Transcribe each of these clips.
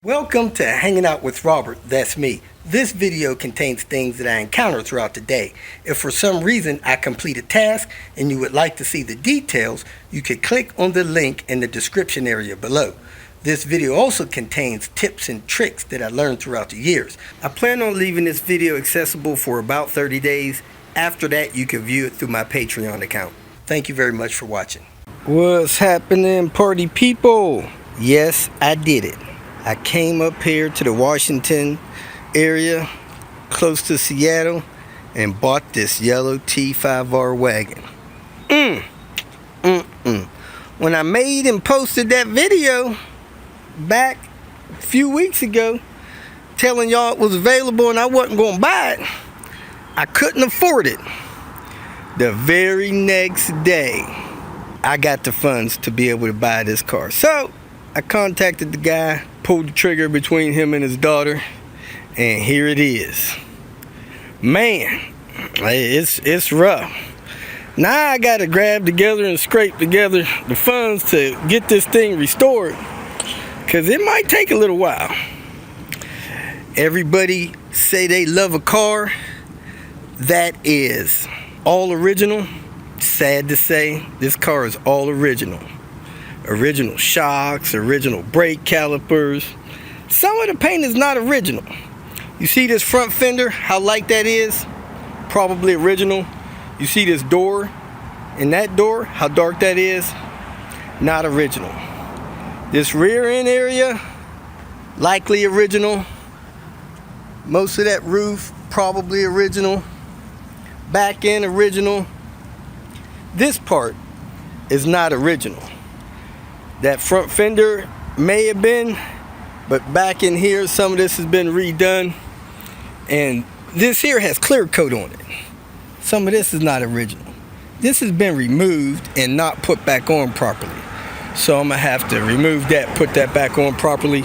Welcome to Hanging Out with Robert, that's me. This video contains things that I encounter throughout the day. If for some reason I complete a task and you would like to see the details, you can click on the link in the description area below. This video also contains tips and tricks that I learned throughout the years. I plan on leaving this video accessible for about 30 days. After that, you can view it through my Patreon account. Thank you very much for watching. What's happening, party people? Yes, I did it. I came up here to the Washington area, close to Seattle, and bought this yellow T-5R wagon. When I made and posted that video back a few weeks ago, telling y'all it was available and I wasn't going to buy it, I couldn't afford it. The very next day, I got the funds to be able to buy this car. So I contacted the guy, pulled the trigger between him and his daughter, and here it is. Man, it's rough. Now I gotta grab together and scrape together the funds to get this thing restored, because it might take a little while. Everybody say they love a car that is all original. Sad to say, this car is all original. Original shocks, original brake calipers. Some of the paint is not original. You see this front fender, how light that is? Probably original. You see this door and that door, how dark that is? Not original. This rear end area, likely original. Most of that roof, probably original. Back end, original. This part is not original. That front fender may have been, but back in here, some of this has been redone. And this here has clear coat on it. Some of this is not original. This has been removed and not put back on properly. So I'm gonna have to remove that, put that back on properly.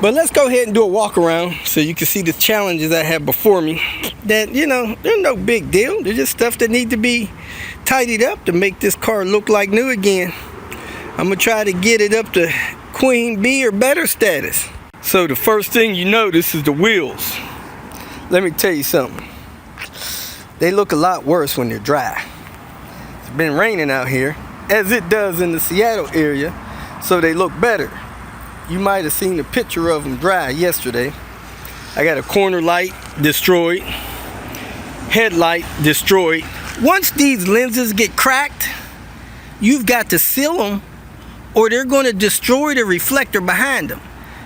But let's go ahead and do a walk around so you can see the challenges I have before me. That, you know, they're no big deal. They're just stuff that need to be tidied up to make this car look like new again. I'm gonna try to get it up to Queen Bee or better status. So the first thing you notice is the wheels. Let me tell you something. They look a lot worse when they're dry. It's been raining out here, as it does in the Seattle area, so they look better. You might have seen a picture of them dry yesterday. I got a corner light destroyed, headlight destroyed. Once these lenses get cracked, you've got to seal them or they're going to destroy the reflector behind them.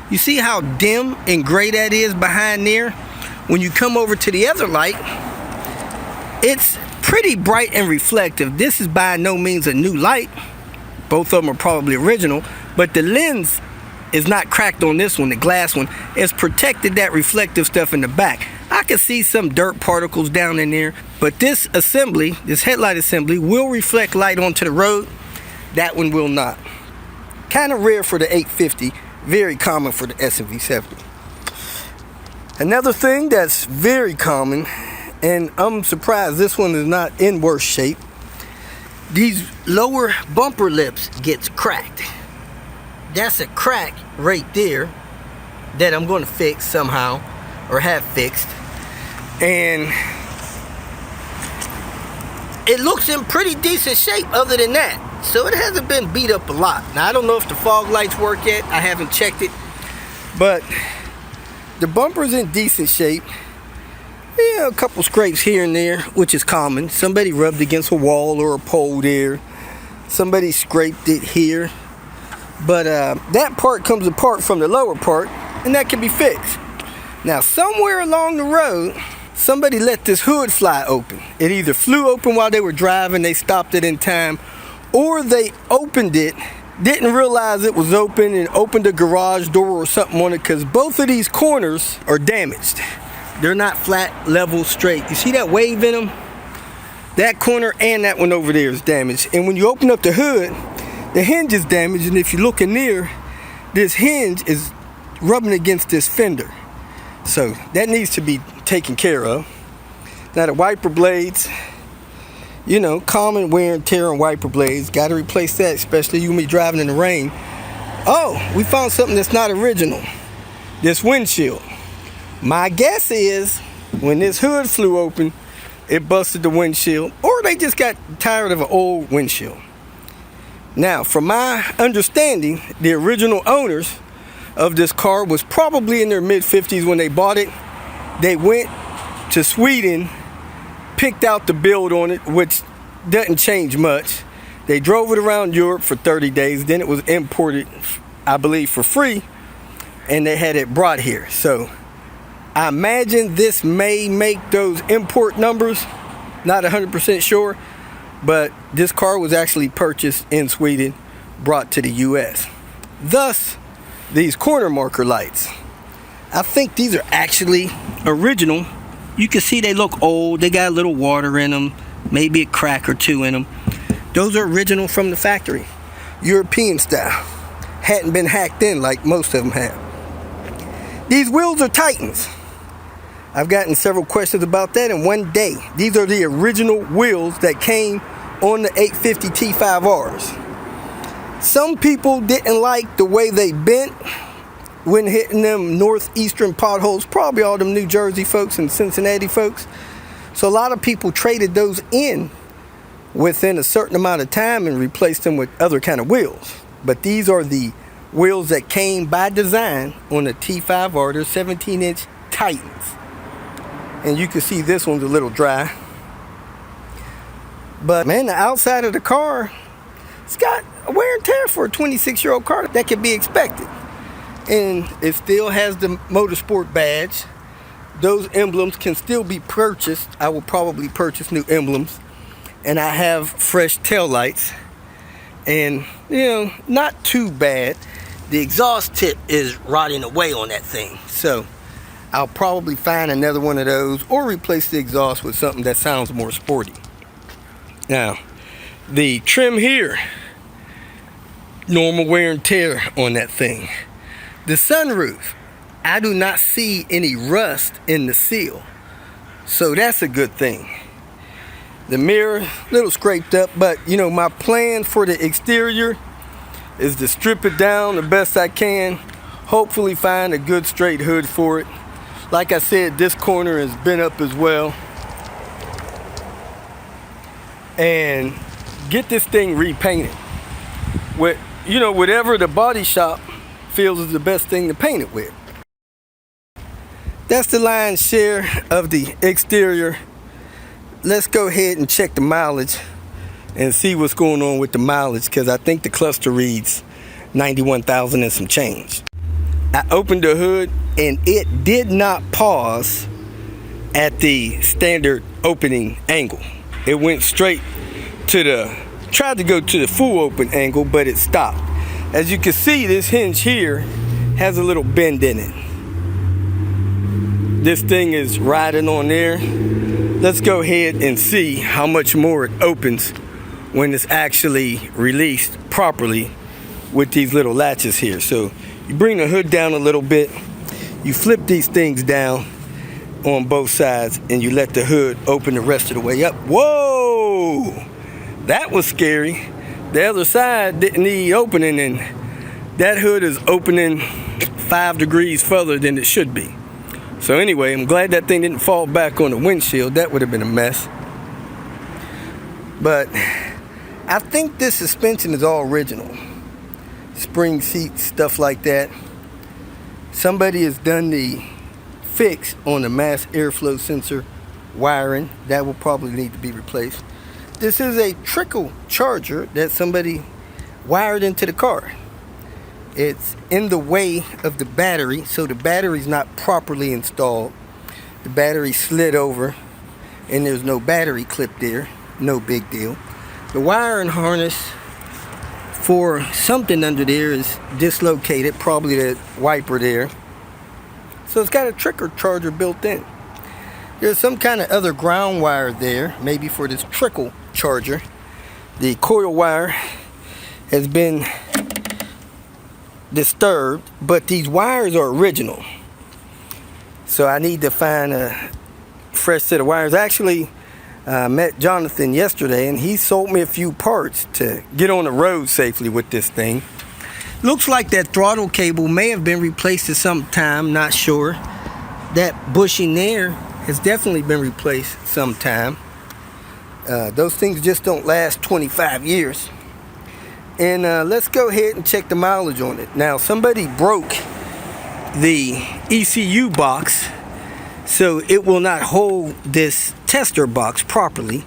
You see how dim and gray that is behind there? When you come over to the other light, it's pretty bright and reflective. This is by no means a new light. Both of them are probably original, but the lens is not cracked on this one. The glass one has protected that reflective stuff in the back. I can see some dirt particles down in there, but this assembly, this headlight assembly, will reflect light onto the road. That one will not. Kind of rare for the 850, very common for the S&V 70. Another thing that's very common, and I'm surprised this one is not in worse shape, these lower bumper lips gets cracked. That's a crack right there that I'm going to fix somehow, or have fixed. And it looks in pretty decent shape other than that. So it hasn't been beat up a lot. Now I don't know if the fog lights work yet. I haven't checked it. But the bumper's in decent shape. Yeah, a couple scrapes here and there, which is common. Somebody rubbed against a wall or a pole there. Somebody scraped it here. But that part comes apart from the lower part, and that can be fixed. Now, somewhere along the road, somebody let this hood fly open. It either flew open while they were driving, they stopped it in time, or they opened it, didn't realize it was open, and opened a garage door or something on it, because both of these corners are damaged. They're not flat, level, straight. You see that wave in them? That corner and that one over there is damaged. And when you open up the hood, the hinge is damaged, and if you look in there, this hinge is rubbing against this fender. So that needs to be taken care of. Now the wiper blades, you know, common wear and tear on wiper blades. Got to replace that, especially you and me driving in the rain. Oh, we found something that's not original. this windshield. My guess is when this hood flew open, it busted the windshield, or they just got tired of an old windshield. Now, from my understanding, the original owners of this car was probably in their mid-50s when they bought it. They went to Sweden, picked out the build on it, which doesn't change much. They drove it around Europe for 30 days. Then it was imported, I believe, for free, and they had it brought here. So I imagine this may make those import numbers. Not 100% sure, but this car was actually purchased in Sweden, brought to the US. Thus, these corner marker lights. I think these are actually original. You can see they look old. They got a little water in them, maybe a crack or two in them. Those are original from the factory, European style. Hadn't been hacked in like most of them have. These wheels are Titans. I've gotten several questions about that in one day. These are the original wheels that came on the 850 T-5Rs. Some people didn't like the way they bent when hitting them northeastern potholes, probably all them New Jersey folks and Cincinnati folks. So a lot of people traded those in within a certain amount of time and replaced them with other kind of wheels. But these are the wheels that came by design on the T-5R. They're 17-inch Titans. And you can see this one's a little dry. But man, the outside of the car, it's got a wear and tear for a 26-year-old car. That could be expected. And it still has the motorsport badge. Those emblems can still be purchased. I will probably purchase new emblems. And I have fresh tail lights. And, not too bad. The exhaust tip is rotting away on that thing. So I'll probably find another one of those or replace the exhaust with something that sounds more sporty. Now, the trim here, normal wear and tear on that thing. The sunroof, I do not see any rust in the seal, so that's a good thing. The mirror, a little scraped up, but my plan for the exterior is to strip it down the best I can, hopefully find a good straight hood for it. Like I said, this corner has been up as well. And get this thing repainted with, whatever the body shop feels is the best thing to paint it with. That's the lion's share of the exterior. Let's go ahead and check the mileage and see what's going on with the mileage, because I think the cluster reads 91,000 and some change. I opened the hood and it did not pause at the standard opening angle. It went straight to tried to go to the full open angle, but it stopped. As you can see, this hinge here has a little bend in it. This thing is riding on there. Let's go ahead and see how much more it opens when it's actually released properly with these little latches here. So you bring the hood down a little bit, you flip these things down on both sides, and you let the hood open the rest of the way up. Whoa! That was scary. The other side didn't need opening, and that hood is opening 5 degrees further than it should be. So anyway, I'm glad that thing didn't fall back on the windshield. That would have been a mess. But I think this suspension is all original. Spring seats, stuff like that. Somebody has done the fix on the mass airflow sensor wiring. That will probably need to be replaced. This is a trickle charger that somebody wired into the car. It's in the way of the battery, so the battery's not properly installed. The battery slid over and there's no battery clip there. No big deal. The wiring harness for something under there is dislocated, probably that wiper there. So it's got a trickle charger built in. There's some kind of other ground wire there, maybe for this trickle charger. The coil wire has been disturbed, but these wires are original. So I need to find a fresh set of wires. Actually, I met Jonathan yesterday and he sold me a few parts to get on the road safely with this thing. Looks like that throttle cable may have been replaced at some time, not sure. That bushing there has definitely been replaced sometime. Those things just don't last 25 years. And let's go ahead and check the mileage on it. Now, somebody broke the ECU box, so it will not hold this tester box properly.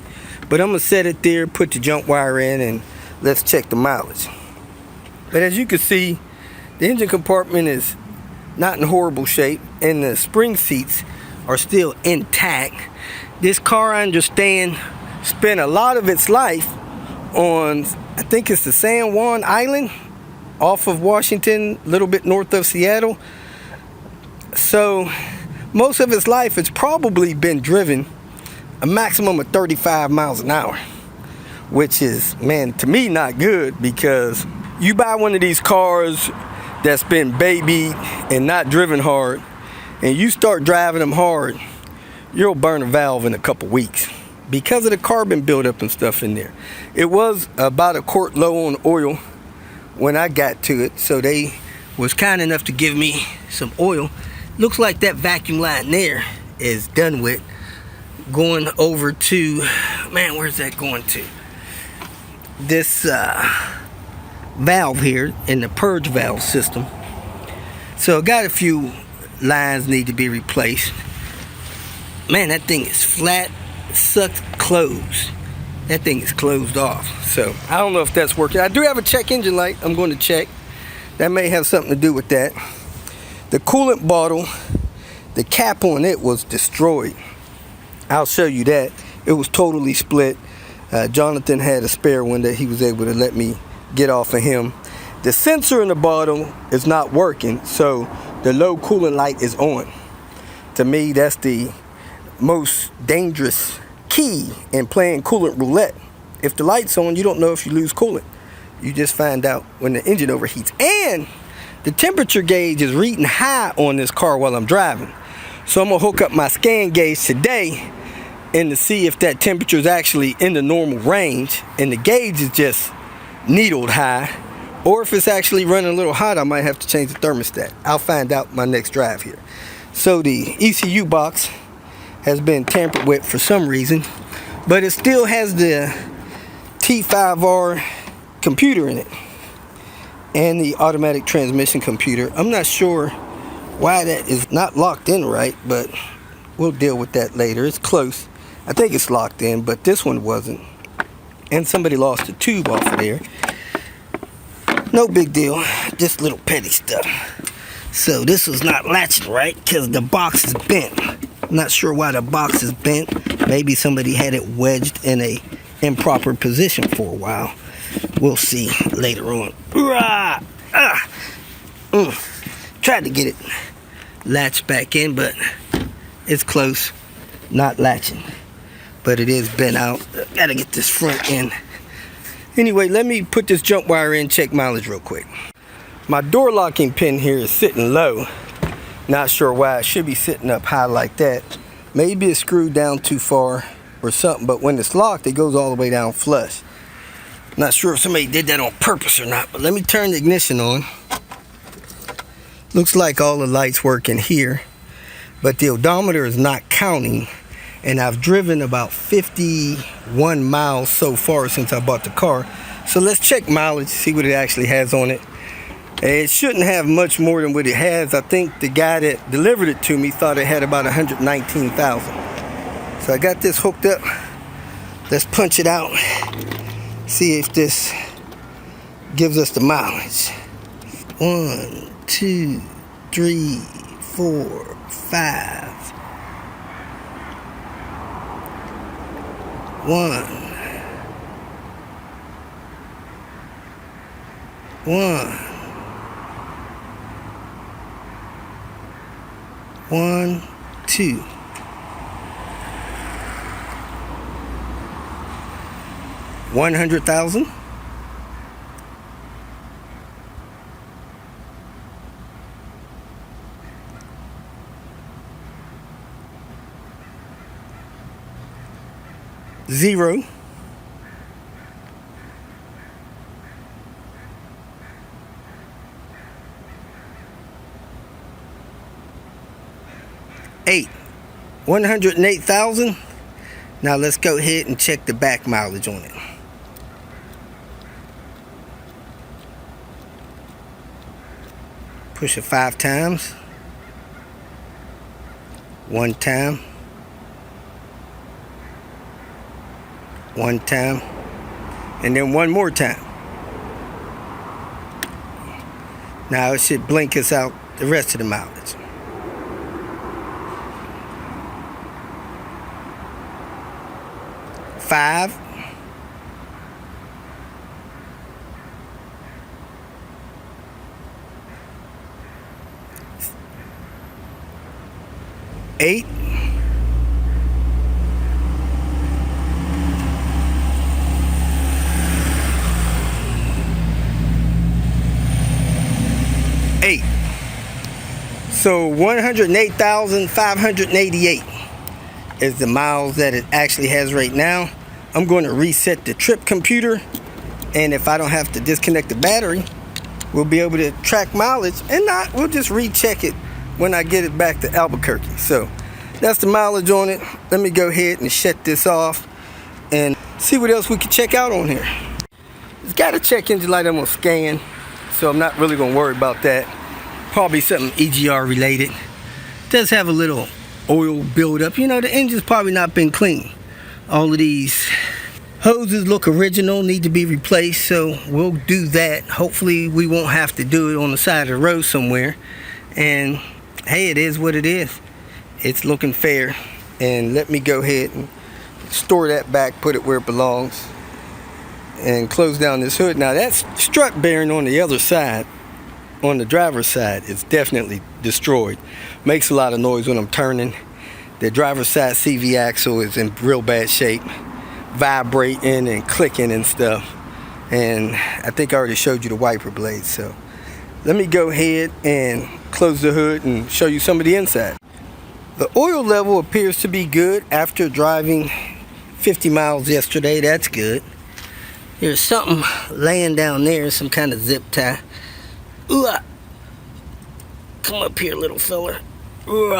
But I'm gonna set it there, put the jump wire in, and let's check the mileage. But as you can see, the engine compartment is not in horrible shape, and the spring seats are still intact. This car, I understand, spent a lot of its life on, I think it's the San Juan Island off of Washington, a little bit north of Seattle. So most of its life it's probably been driven a maximum of 35 miles an hour, which is, man, to me not good, because you buy one of these cars that's been babied and not driven hard, and you start driving them hard, you'll burn a valve in a couple weeks because of the carbon buildup and stuff in there. It was about a quart low on oil when I got to it, so they was kind enough to give me some oil. Looks like that vacuum line there is done with. Going over to, man, where's that going to? This valve here in the purge valve system. So I got a few lines need to be replaced. Man, that thing is flat, sucked closed. That thing is closed off. So I don't know if that's working. I do have a check engine light I'm going to check. That may have something to do with that. The coolant bottle, the cap on it was destroyed. I'll show you that. It was totally split. Jonathan had a spare one that he was able to let me get off of him. The sensor in the bottom is not working, so the low coolant light is on. To me, that's the most dangerous key in playing coolant roulette. If the light's on, you don't know if you lose coolant. You just find out when the engine overheats. And the temperature gauge is reading high on this car while I'm driving. So I'm gonna hook up my scan gauge today and to see if that temperature is actually in the normal range and the gauge is just needled high, or if it's actually running a little hot, I might have to change the thermostat. I'll find out my next drive here. So the ECU box has been tampered with for some reason, but it still has the T-5R computer in it and the automatic transmission computer. I'm not sure why that is not locked in right, but we'll deal with that later. It's close. I think it's locked in, but this one wasn't. And somebody lost a tube off of there. No big deal, just little petty stuff. So this was not latching right because the box is bent. I'm not sure why the box is bent. Maybe somebody had it wedged in a improper position for a while. We'll see later on. Tried to get it latched back in, but it's close, not latching. But it is bent out. Gotta get this front in. Anyway, let me put this jump wire in, check mileage real quick. My door locking pin here is sitting low. Not sure why. It should be sitting up high like that. Maybe it's screwed down too far or something, but when it's locked, it goes all the way down flush. Not sure if somebody did that on purpose or not, but let me turn the ignition on. Looks like all the lights work in here, but the odometer is not counting, and I've driven about 51 miles so far since I bought the car. So let's check mileage, see what it actually has on it. It shouldn't have much more than what it has. I think the guy that delivered it to me thought it had about 119,000. So I got this hooked up. Let's punch it out, see if this gives us the mileage. 1, 2, 3, 4, 5. 1. 1, 2. 100,000. Zero. 108,000. Now let's go ahead and check the back mileage on it. Push it 5 times. 1 time. 1 time. And then 1 more time. Now it should blink us out the rest of the mileage. Five. 8. 8. So 108,588 is the miles that it actually has right now. I'm going to reset the trip computer, and if I don't have to disconnect the battery, we'll be able to track mileage. And not, we'll just recheck it when I get it back to Albuquerque. So that's the mileage on it. Let me go ahead and shut this off and see what else we can check out on here. It's got a check engine light I'm gonna scan, so I'm not really gonna worry about that. Probably something EGR related. Does have a little oil buildup. You know, the engine's probably not been cleaned. All of these hoses look original, need to be replaced, so we'll do that. Hopefully we won't have to do it on the side of the road somewhere. And hey, it is what it is. It's looking fair. And let me go ahead and store that back, put it where it belongs, and close down this hood. Now that strut bearing on the other side, on the driver's side, is definitely destroyed. Makes a lot of noise when I'm turning. The driver's side CV axle is in real bad shape, vibrating and clicking and stuff. And I think I already showed you the wiper blades. So let me go ahead and close the hood and show you some of the inside. The oil level appears to be good after driving 50 miles yesterday. That's good. There's something laying down there, some kind of zip tie. Ooh, come up here, little fella. Ooh,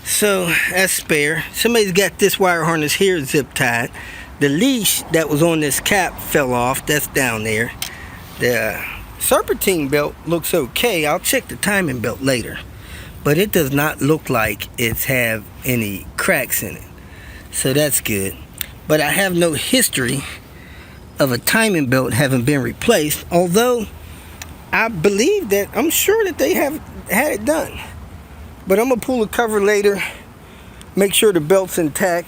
so that's spare. Somebody's got this wire harness here zip tied. The leash that was on this cap fell off. That's down there. The serpentine belt looks okay. I'll check the timing belt later, but it does not look like it's have any cracks in it, so that's good. But I have no history of a timing belt having been replaced, although I believe that, I'm sure that they have had it done. But I'm gonna pull the cover later, make sure the belt's intact,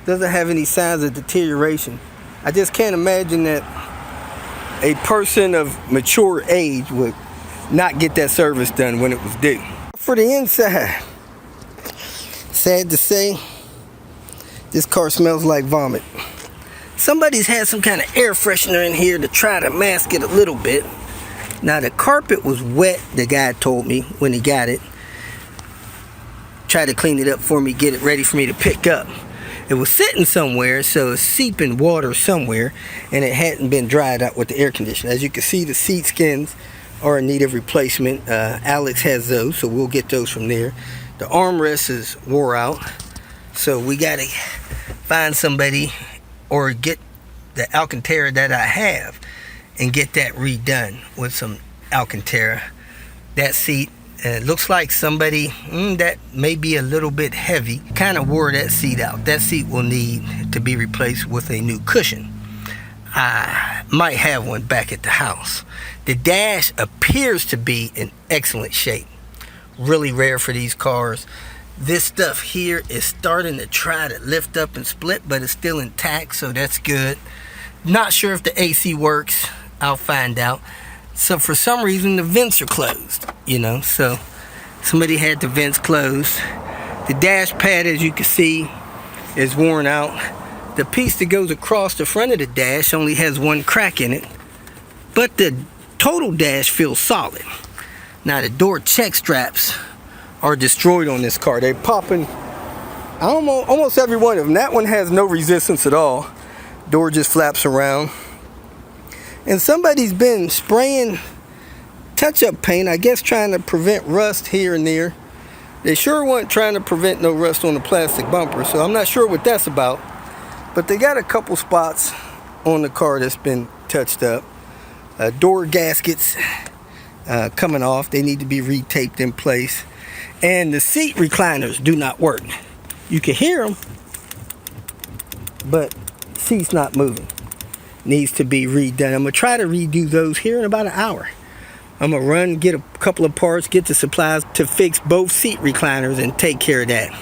doesn't have any signs of deterioration. I just can't imagine that a person of mature age would not get that service done when it was due. For the inside, sad to say, this car smells like vomit. Somebody's had some kind of air freshener in here to try to mask it a little bit. Now the carpet was wet, the guy told me when he got it. Tried to clean it up for me, get it ready for me to pick up. It was sitting somewhere, so it's seeping water somewhere, and it hadn't been dried out with the air conditioner. As you can see, the seat skins are in need of replacement. Alex has those, so we'll get those from there. The armrest is wore out, so we gotta find somebody or get the Alcantara that I have and get that redone with some Alcantara. That seat looks like somebody that may be a little bit heavy kind of wore that seat out. That seat will need to be replaced with a new cushion. I might have one back at the house. The dash appears to be in excellent shape. Really rare for these cars. This stuff here is starting to try to lift up and split, but it's still intact, so that's good. Not sure if the AC works. I'll find out. So for some reason the vents are closed, you know, so somebody had the vents closed. The dash pad, as you can see, is worn out. The piece that goes across the front of the dash only has one crack in it, but the total dash feels solid. Now the door check straps are destroyed on this car. They're popping almost every one of them. That one has no resistance at all. Door just flaps around. And somebody's been spraying touch-up paint, I guess trying to prevent rust here and there. They sure weren't trying to prevent no rust on the plastic bumper, so I'm not sure what that's about. But they got a couple spots on the car that's been touched up. Door gaskets coming off. They need to be retaped in place. And the seat recliners do not work. You can hear them, but seat's not moving. Needs to be redone. I'm gonna try to redo those here in about an hour. I'm gonna run, get a couple of parts, get the supplies to fix both seat recliners and take care of that.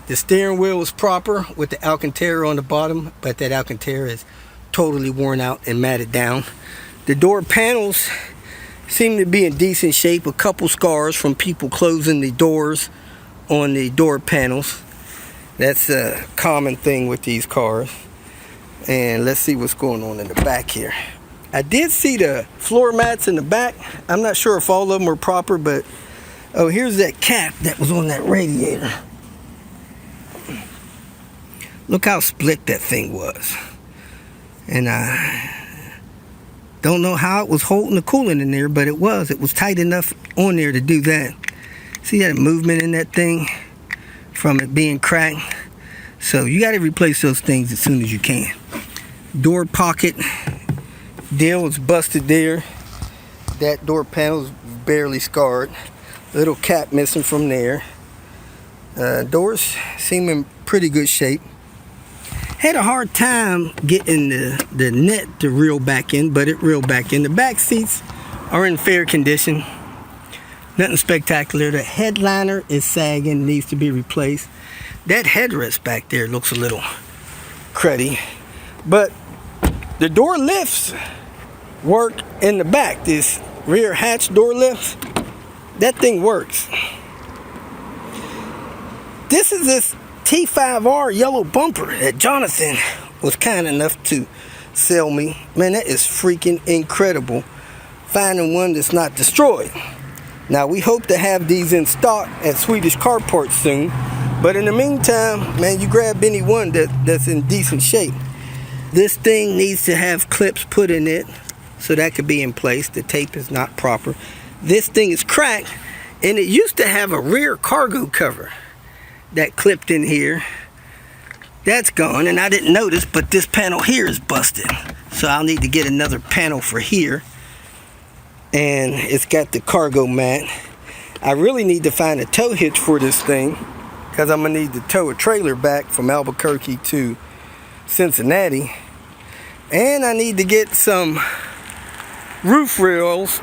The steering wheel is proper with the Alcantara on the bottom, but that Alcantara is totally worn out and matted down. The door panels seem to be in decent shape. A couple scars from people closing the doors on the door panels. That's a common thing with these cars. And let's see what's going on in the back here. I did see the floor mats in the back. I'm not sure if all of them are proper, but oh, here's that cap that was on that radiator. Look how split that thing was. And I don't know how it was holding the coolant in there, but it was. It was tight enough on there to do that. See that movement in that thing from it being cracked? So you got to replace those things as soon as you can. Door pocket deal is busted there. That door panel is barely scarred. Little cap missing from there. Doors seem in pretty good shape. Had a hard time getting the net to reel back in, but it reeled back in. The back seats are in fair condition. Nothing spectacular. The headliner is sagging, needs to be replaced. That headrest back there looks a little cruddy, but the door lifts work in the back. This rear hatch door lift, that thing works. This is this T-5R yellow bumper that Jonathan was kind enough to sell me. Man, that is freaking incredible, finding one that's not destroyed. Now, we hope to have these in stock at Swedish Car Parts soon. But in the meantime, man, you grab any one that's in decent shape. This thing needs to have clips put in it so that could be in place. The tape is not proper. This thing is cracked, and it used to have a rear cargo cover that clipped in here. That's gone, and I didn't notice, but this panel here is busted. So I'll need to get another panel for here. And it's got the cargo mat. I really need to find a tow hitch for this thing, because I'm going to need to tow a trailer back from Albuquerque to Cincinnati. And I need to get some roof rails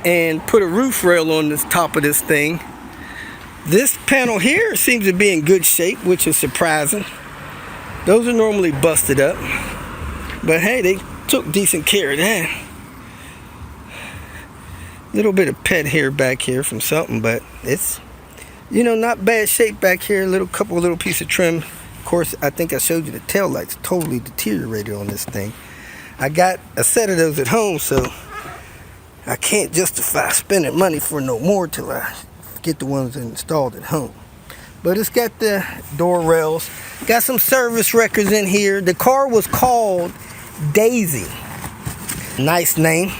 and put a roof rail on the top of this thing. This panel here seems to be in good shape, which is surprising. Those are normally busted up. But hey, they took decent care of that. Little bit of pet hair back here from something, but it's, you know, not bad shape back here. Couple little piece of trim. Of course, I think I showed you the tail lights totally deteriorated on this thing. I got a set of those at home, so I can't justify spending money for no more till I get the ones installed at home. But it's got the door rails, got some service records in here. The car was called Daisy. Nice name.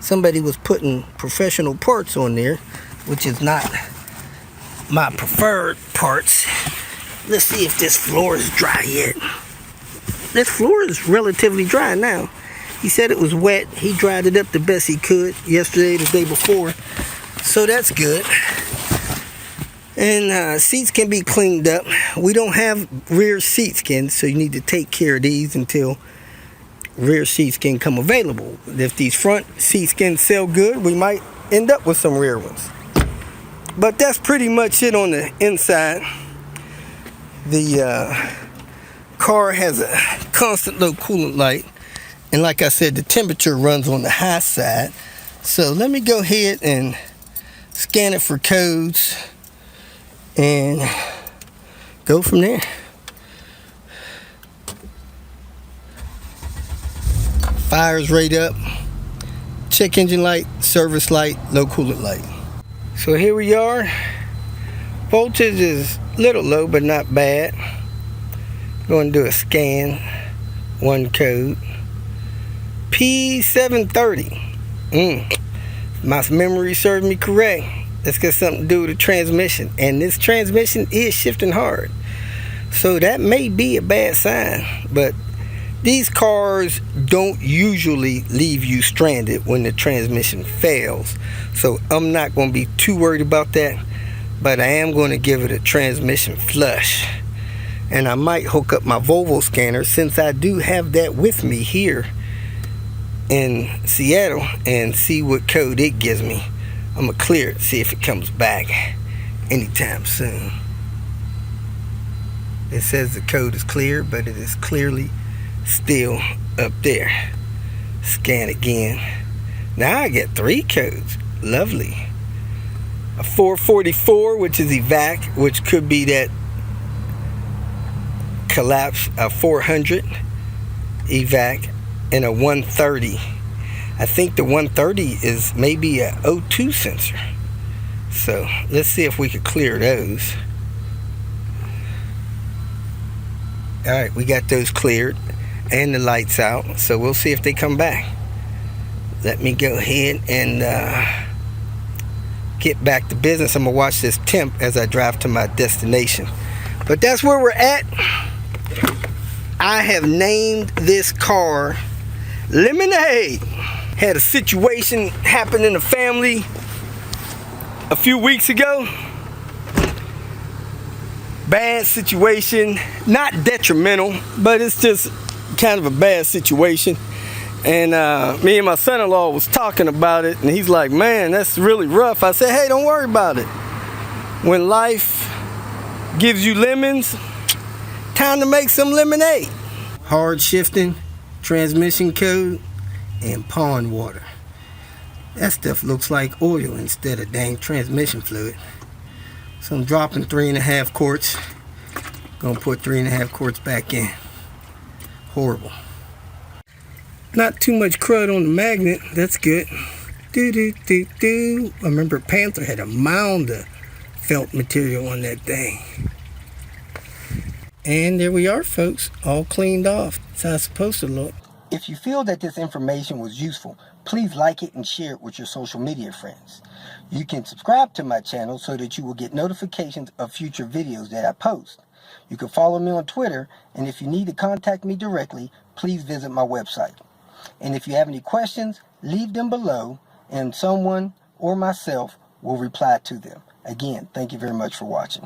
Somebody was putting professional parts on there, which is not my preferred parts. Let's see if this floor is dry yet. This floor is relatively dry now. He said it was wet. He dried it up the best he could yesterday, the day before. So that's good. And seats can be cleaned up. We don't have rear seat skins, so you need to take care of these until rear seat skin come available. If these front seat skins sell good, we might end up with some rear ones. But that's pretty much it on the inside. The car has a constant low coolant light, and like I said, the temperature runs on the high side. So let me go ahead and scan it for codes and go from there. Fires rate up, check engine light, service light, low coolant light. So here we are. Voltage is a little low, but not bad. Going to do a scan, one code. P730. My memory serves me correct. It's got something to do with the transmission, and this transmission is shifting hard. So that may be a bad sign, but these cars don't usually leave you stranded when the transmission fails. So I'm not going to be too worried about that, but I am going to give it a transmission flush. And I might hook up my Volvo scanner, since I do have that with me here in Seattle, and see what code it gives me. I'm going to clear it, see if it comes back anytime soon. It says the code is clear, but it is clearly still up there. Scan again. Now I get 3 codes. Lovely. A 444, which is evac, which could be that collapse. A 400 evac, and a 130. I think the 130 is maybe a O2 sensor. So let's see if we could clear those. Alright, we got those cleared and the lights out, so we'll see if they come back. Let me go ahead and get back to business. I'm gonna watch this temp as I drive to my destination. But that's where we're at. I have named this car Lemonade. Had a situation happen in the family a few weeks ago. Bad situation, not detrimental, but it's just kind of a bad situation. And me and my son-in-law was talking about it, and he's like, man, that's really rough. I said, hey, don't worry about it. When life gives you lemons, time to make some lemonade. Hard shifting, transmission code, and pond water. That stuff looks like oil instead of dang transmission fluid. So I'm dropping 3.5 quarts. Gonna put 3.5 quarts back in. Horrible. Not too much crud on the magnet. That's good. I remember Panther had a mound of felt material on that thing. And there we are, folks, all cleaned off. That's how it's supposed to look. If you feel that this information was useful, please like it and share it with your social media friends. You can subscribe to my channel so that you will get notifications of future videos that I post. You can follow me on Twitter, and if you need to contact me directly, please visit my website. And if you have any questions, leave them below, and someone or myself will reply to them. Again, thank you very much for watching.